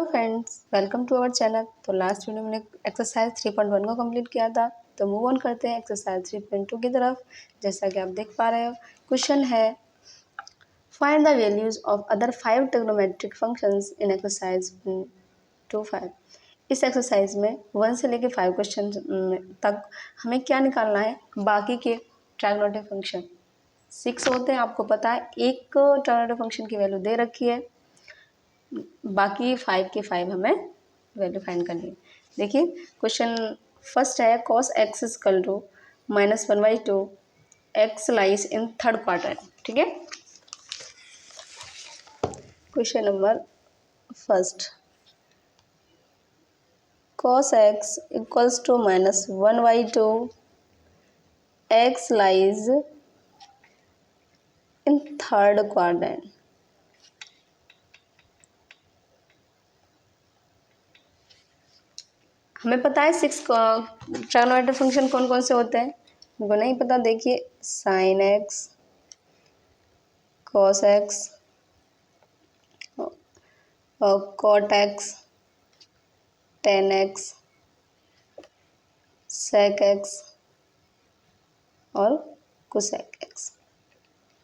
Hello friends, welcome to our channel. तो last video में exercise 3.1 को कंप्लीट किया था। तो मूव ऑन करते हैं एक्सरसाइज 3.2 की तरफ। जैसा कि आप देख पा रहे हो, क्वेश्चन है find the values of other 5 trigonometric functions in exercise 2.5। इस एक्सरसाइज में 1 से लेकर 5 क्वेश्चन तक हमें क्या निकालना है, बाकी के ट्रिग्नोमेट्रिक फंक्शन 6 होते हैं, आपको पता है। एक ट्रिग्नोमेट्रिक फंक्शन की वैल्यू दे रखी है, बाकी 5 के 5 हमें वैल्यू फाइंड करनी है। देखिए क्वेश्चन फर्स्ट है cos x equal to -1/2 x lies in third quadrant. ठीक है, question number first cos x equals to -1/2 x lies in third quadrant. हमें पता है 6 ट्रिग्नोमेट्रिक फंक्शन कौन कौन से होते हैं, हमको नहीं पता। देखिए sin x, cos x और cot x, tan x, sec x और cosec x।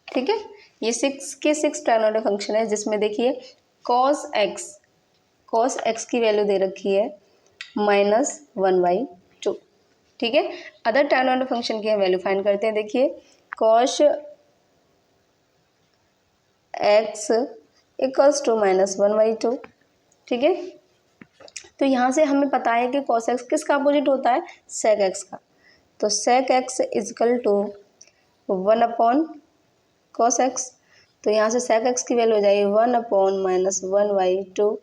ठीक है, ये 6 के 6 ट्रिग्नोमेट्रिक फंक्शन है, जिसमें देखिए cos x की वैल्यू दे रखी है -1/2। ठीक है, अदर ट्रिग्नोमेट्रिक फंक्शन की वैल्यू फाइंड करते हैं। देखिए cos x इक्वल्स टू -1/2। ठीक है, तो यहाँ से हमें पता है कि cos x किसका अपोजिट होता है, sec x का। तो sec x equal to 1/cos x। तो यहाँ से sec x की वैल्यू हो जाएगी 1/-1/2।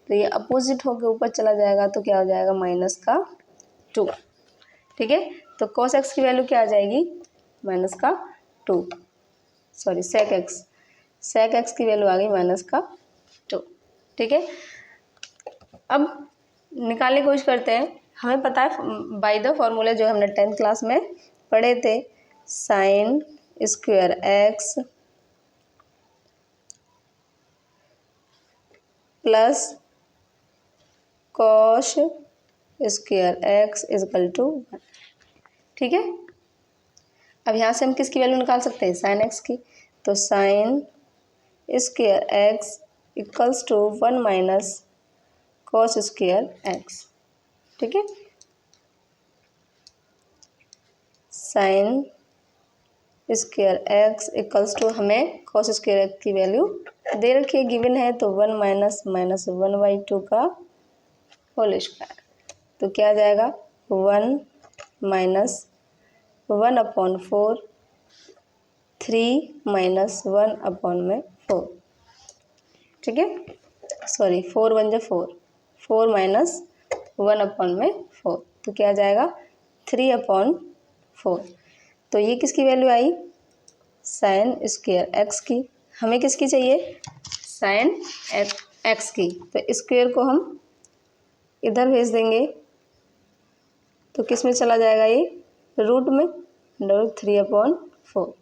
तो ये अपोजिट होकर ऊपर चला जाएगा, तो क्या हो जाएगा -2। ठीक है, तो cos x की वैल्यू क्या आ जाएगी -2, सॉरी sec x की वैल्यू आ गई -2। ठीक है, अब निकालने की कोशिश करते हैं। हमें पता है बाय द फॉर्मूला जो हमने 10th क्लास में पढ़े थे, sin square x plus cos square x equal to 1। ठीक है, अब यहाँ से हम किसकी वैल्यू निकाल सकते हैं, sin x की। तो sin square x equals to 1 minus cos square x। ठीक है, sin square x equals to हमें cos स्क्वायर x की वैल्यू दे रखी है, गिवन है। तो 1 माइनस -1/2 का होल स्क्वायर। तो क्या आ जाएगा 1 माइनस 1/4, 3 माइनस 1/4। ठीक है, सॉरी 4 1 जा 4, 4 माइनस 1/4। तो क्या आ जाएगा 3/4। तो ये किसकी वैल्यू आई, sin स्क्वायर x की। हमें किसकी चाहिए, sin x की। तो स्क्वायर को हम इधर भेज देंगे, तो किस में चला जाएगा, ये रूट में, √3/4।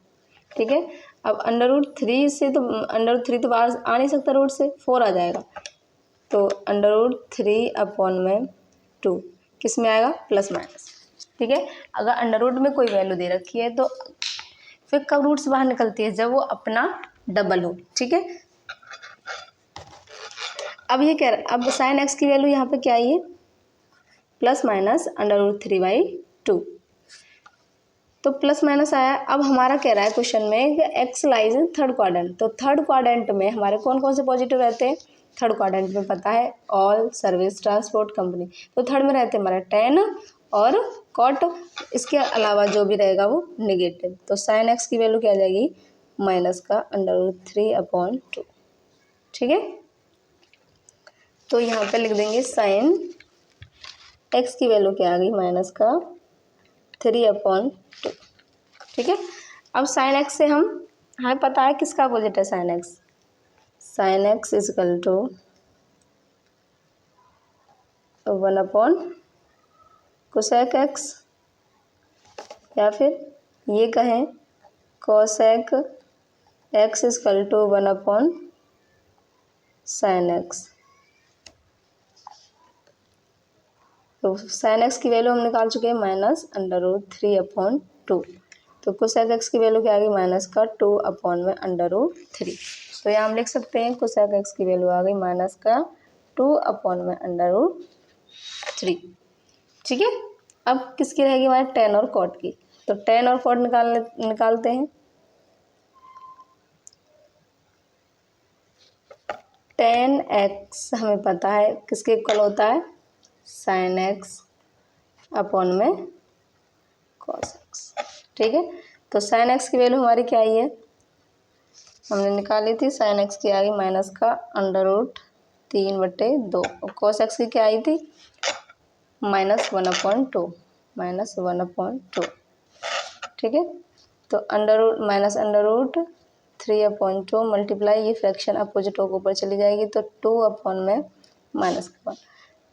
ठीक है, अब √3 से तो √3 तो बाहर आ नहीं सकता, रूट से 4 आ जाएगा। तो √3/2 किस में आएगा, प्लस माइनस। ठीक है, अगर अंडर रूट में कोई वैल्यू दे रखी है तो फिर कब रूट से बाहर निकलती है, जब वो अपना डबल हो। ठीक है, अब ये कह रहा है, अब sin x की वैल्यू यहाँ पे क्या आई है, प्लस माइनस √3/2। तो प्लस माइनस आया। अब हमारा कह रहा है क्वेश्चन में कि x lies in third quadrant. तो थर्ड क्वाड्रेंट में हमारे कौन कौन से पॉजिटिव रहते हैं, थर्ड क्वाड्रेंट में पता है ऑल सर्विस ट्रांसपोर्ट कंपनी। तो थर्ड में रहते हैं हमारा tan और cot, इसके अलावा जो भी रहेगा वो नेगेटिव। तो sin x की वैल्यू क्या आ जाएगी, माइनस का √3/2। ठीक है, तो यहाँ पे लिख देंगे sin x की वैल्यू क्या आ गई, माइनस का 3/2। ठीक है, अब sin x से हमें पता है किसका अपोजिट है sin x। sin x equal to 1/cosec x, या फिर ये कहें cosec x equal to 1/sin x। तो साइन एक्स की वैल्यू हम निकाल चुके हैं -√3/2। तो कोसेक एक्स की वैल्यू क्या आ गई -2/3। तो यहाँ हम लिख सकते हैं कोसेक एक्स की वैल्यू आ गई -2/3। ठीक है। अब किसकी रहेगी हमारे टेन और कॉट की। तो टेन और कॉट निकालते हैं। टेन एक्स हमें पता है किसके इक्वल होता है साइन एक्स अपॉन में कॉस एक्स। ठीक है। तो साइन एक्स की वैल्यू हमारी क्या आई है, हमने निकाली थी, साइन एक्स की आ गई -√3/2 और कॉस एक्स की क्या आई थी -1/2। ठीक है। तो -√3/2 मल्टीप्लाई, ये फ्रैक्शन अपोजिट होकर ऊपर चली जाएगी तो 2/में -1।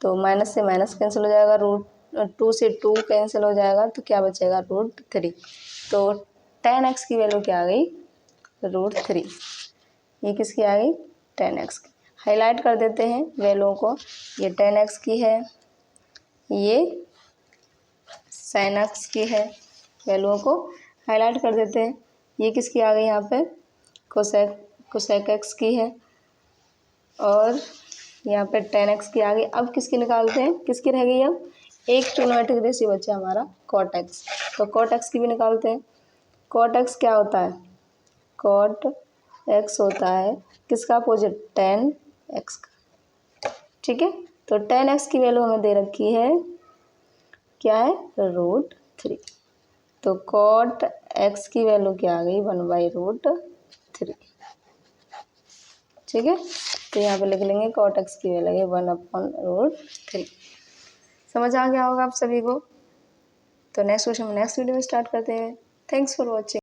तो माइनस से माइनस कैंसिल हो जाएगा, √2 से 2 कैंसिल हो जाएगा, तो क्या बचेगा √3। तो टेन एक्स की वैल्यू क्या आ गई √3। ये किसकी आ गई टेन एक्स की। हाईलाइट कर देते हैं वैल्यूओं को, ये टेन एक्स की है, ये साइन एक्स की है, वैल्यूओं को हाईलाइट कर देते हैं। ये किसकी आ गई यहाँ पे कोसेक एक्स की है और यहाँ पे टेन एक्स की आ गई। अब किसकी निकालते हैं, किसकी रह गई, अब एक ट्रिग्नोमेट्रिक रेशियो बचा हमारा कॉट एक्स। तो कॉट एक्स की भी निकालते हैं। कॉट एक्स क्या होता है, कॉट एक्स होता है किसका अपोजिट टेन एक्स का। ठीक है। तो टेन एक्स की वैल्यू हमें दे रखी है क्या है √3। तो कॉट एक्स की वैल्यू क्या आ गई 1/√3। ठीक है। तो यहाँ पे लिख लेंगे कॉट एक्स की वैल्यू है 1/√3। समझ आ गया होगा आप सभी को। तो नेक्स्ट क्वेश्चन नेक्स्ट वीडियो में स्टार्ट करते हैं। Thanks for watching.